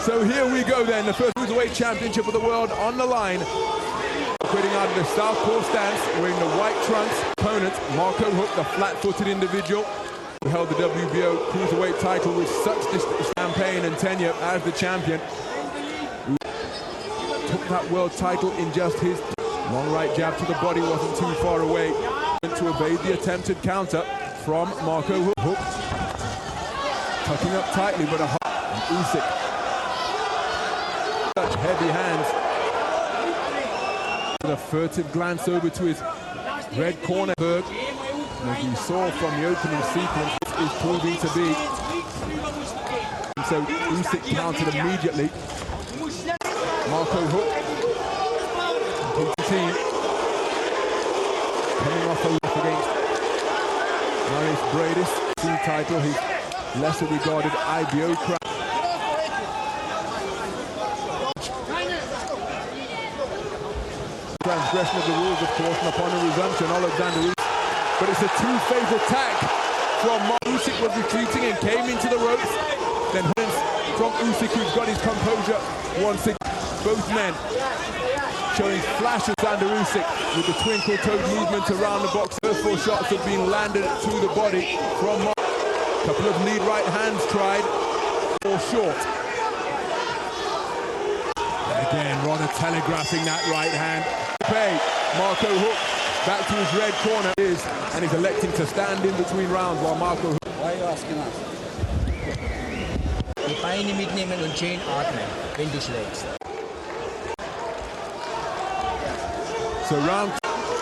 So here we go then, the first cruiserweight championship of the world on the line. Quitting out of the southpaw stance, wearing the white trunks. Opponent, Marco Huck, the flat-footed individual who held the WBO cruiserweight title with such campaign and tenure as the champion. Who took that world title in just his long right jab to the body, wasn't too far away to evade the attempted counter from Marco Huck. Huck tucking up tightly, but a hard Usyk. Such heavy hands. With a furtive glance over to his red corner. As you saw from the opening sequence, is proving to be. And so Usyk countered immediately. Marco Huck, team, coming off a loss against Marius Bradis, team title, his lesser regarded IBO crown. Transgression of the rules, of course, and upon a resumption, Oleksandr Usyk. But it's a two-phase attack from Usyk was retreating and came into the ropes. Then from Usyk, who's got his composure once again. Both men showing flashes under Usyk with the twinkle-toed movement around the box. First four shots have been landed to the body from Marco. A couple of lead right hands tried, or short. And again, Rodder telegraphing that right hand. Marco Huck back to his red corner and he's electing to stand in between rounds while Marco Huck. Why are you asking us? Die Beine mitnehmen und schön atmen, wenn du schlägst. So round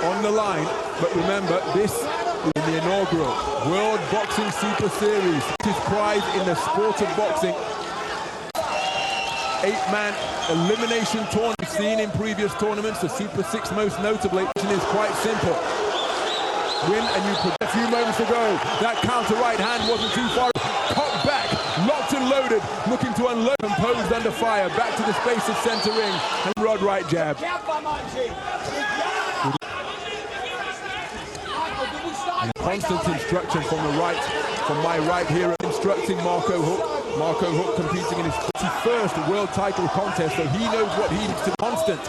on the line, but remember, this is the inaugural World Boxing Super Series. His prize in the sport of boxing. 8-man elimination tournament seen in previous tournaments, the Super 6 most notably. It is quite simple. Win and you put a few moments ago. That counter right hand wasn't too far. Cocked back, locked and loaded, looking to unload. Composed under fire, back to the space of center ring, and rod right jab. And constant instruction from the right, from my right here, instructing Marco Huck. Marco Huck competing in his 21st world title contest, so he knows what he needs to constant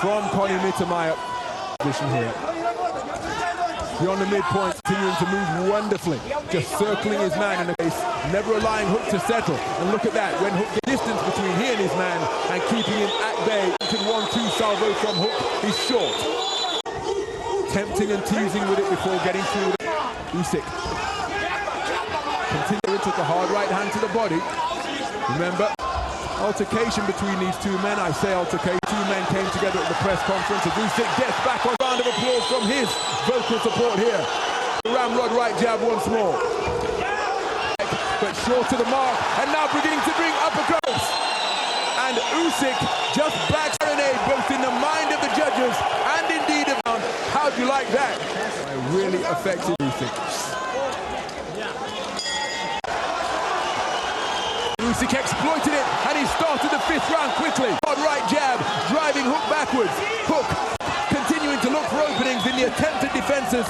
from Connie Mittermeier. Position here. Beyond the midpoint, continuing to move wonderfully, just circling his man in the face, never allowing Huck to settle. And look at that, when Huck gets distance between he and his man and keeping him at bay. 1-2 salvo from Huck, he's short. Tempting and teasing with it before getting through it. Usyk. Continuing, took a hard right hand to the body. Remember, altercation between these two men. I say altercation. Two men came together at the press conference. As Usyk gets back on. Round of applause from his vocal support here. Ramrod right jab once more. But short to the mark, and now beginning to bring uppercuts. And Usyk just backs serenade both in the mind of the judges and indeed around. How'd you like that? Really affected Usyk. Usyk exploited it, and he started the 5th round quickly. Hard right jab, driving Huck backwards. Huck continuing to look for openings in the attempted defenses.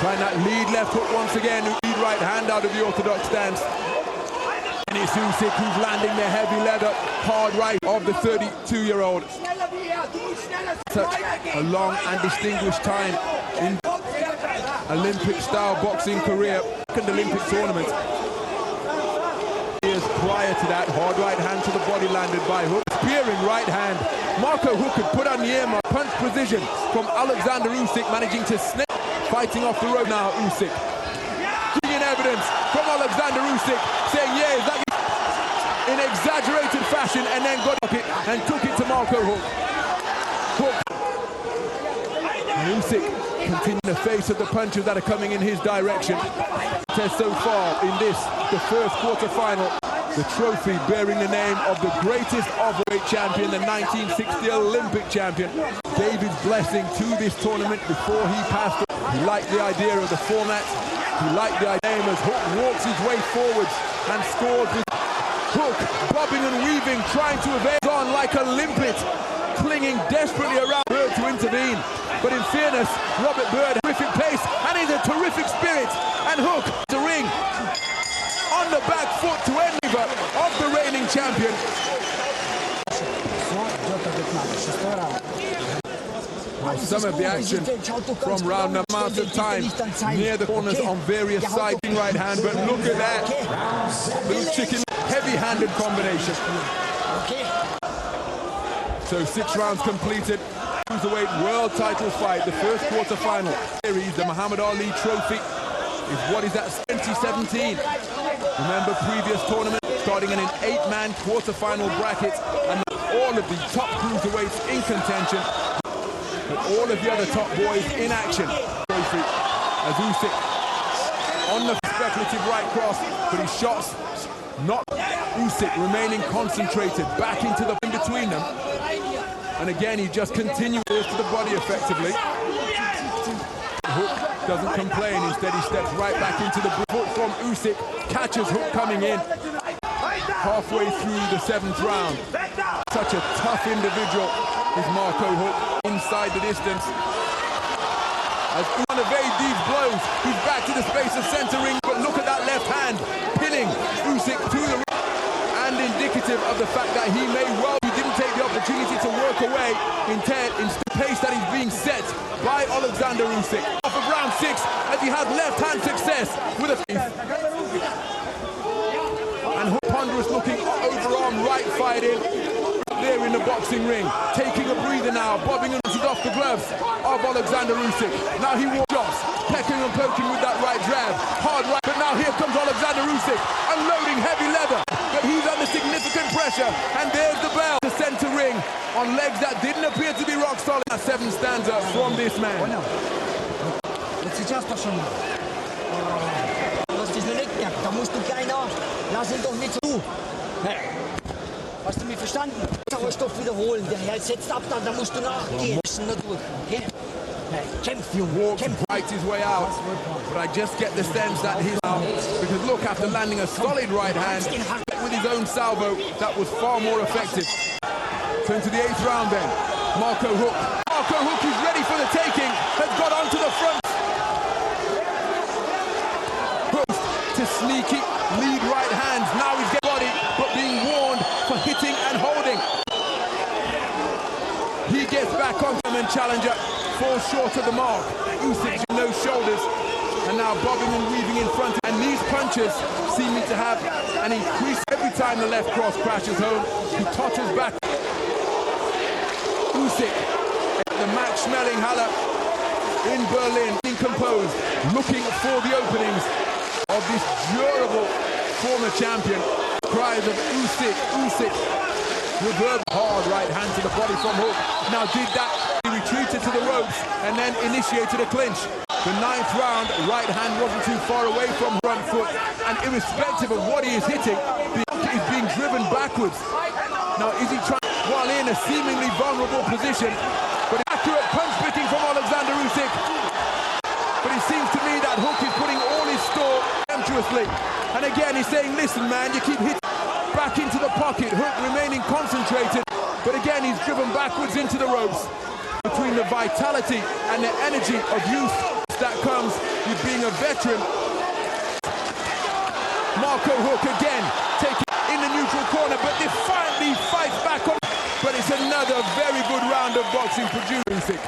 Trying that lead left hook once again, lead right hand out of the orthodox stance. And it's Usyk who's landing the heavy leather, hard right of the 32-year-old. Such a long and distinguished time in Olympic-style boxing career. Second Olympic tournament. Prior to that, hard right hand to the body landed by Huck. Spearing right hand. Marco Huck had put on the earmark. Punch precision from Oleksandr Usyk, managing to snip. Fighting off the road now, Usyk. Giving evidence from Oleksandr Usyk, saying, yeah, that in exaggerated fashion, and then got it and took it to Marco Huck. Huck. And Usyk continuing the face of the punches that are coming in his direction. So far in this, the first quarter-final. The trophy bearing the name of the greatest overweight champion, the 1960 Olympic champion. David's blessing to this tournament before he passed. He liked the idea of the format. He liked the idea as Huck walks his way forwards and scores with Huck bobbing and weaving, trying to evade on like a limpet, clinging desperately around Bird to intervene. But in fairness, Robert Bird, terrific pace, and he's a terrific spirit. And Huck, the ring, on the back foot to end of the reigning champion. champion. Well, some of the action from round the amount of time near the corners on various sides. Right hand, but look at that. Little chicken, heavy-handed combination. So 6 rounds completed. Cruiserweight world title fight, the first quarter-final series, the Muhammad Ali Trophy, is what is at 2017. Remember previous tournament, starting in an 8-man quarter-final bracket, and all of the top cruiserweights in contention, with all of the other top boys in action. Trophy as Usyk on the speculative right cross, but his shots not. Usyk remaining concentrated, back into the in between them. And again, he just continues to the body effectively. Hook doesn't complain, instead he steps right back into the foot from Usyk, catches Hook coming in halfway through the 7th round. Such a tough individual is Marco Hook inside the distance. As Usyk evades these blows, he's back to the space of centering, but look at that left hand, pinning Usyk to the and indicative of the fact that he may well, he didn't take the opportunity to work away in the pace that is being set by Oleksandr Usyk. Off of round 6 as he has left hand success with a and Hook ponderous looking overarm right fight in there in the boxing ring, taking a breather now, bobbing and off the gloves of Oleksandr Usyk. Now he walks shots, pecking and poking with that right jab, hard right, but now here comes Oleksandr Usyk, unloading heavy leather, but he's under significant pressure, and there's the bell to center ring on legs that didn't appear to be rock solid. 7 stanza from this man. Hast du mich verstanden? Sauerstoff wiederholen. Der Herr setzt ab, dann musst du nachgehen. Okay? Kämpf, Junge. Fights his way out, but I just get the sense that he's out. Because look, after landing a solid right hand with his own salvo, that was far more effective. So into the 8th round then, Marco Hook. Marco Hook is ready for the taking, has got onto the front. Hook to sneaky lead right hands. Now he's getting body, but being warned for hitting and holding. He gets back on him and challenger falls short of the mark. Usyk no shoulders, and now bobbing and weaving in front. And these punches seeming to have an increase every time the left cross crashes home. He totters back. Usyk, the match smelling Halle in Berlin, being composed, looking for the openings of this durable former champion. Cries of Usyk, Usyk. Reverb hard right hand to the body from Hook. Now did that, he retreated to the ropes and then initiated a clinch. The 9th round, right hand wasn't too far away from front foot, and irrespective of what he is hitting, the Hook is being driven backwards. Now is he trying, while in a seemingly vulnerable position, but accurate punch picking from Oleksandr Usyk. But it seems to me that Hook is putting all his store contemptuously. And again, he's saying, listen, man, you keep hitting back into the pocket. Hook remaining concentrated, but again, he's driven backwards into the ropes. Between the vitality and the energy of youth that comes with being a veteran. Marco Hook again, taking in the neutral corner, but defiantly fights back on. But it's another very good round of boxing for Usyk.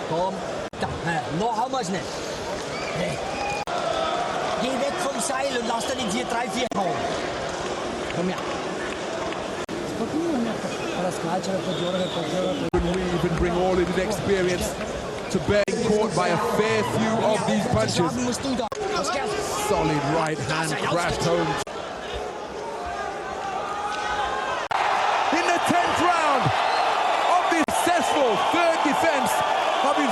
Komm, noch haben wir es nicht. Hey. Geh weg vom Seil und lass dann in dir 3-4 hauen. Komm her. When we even bring all of his experience to bear, caught by a fair few of these punches. Solid right hand crashed home. In the 10th round of the successful 3rd defense of his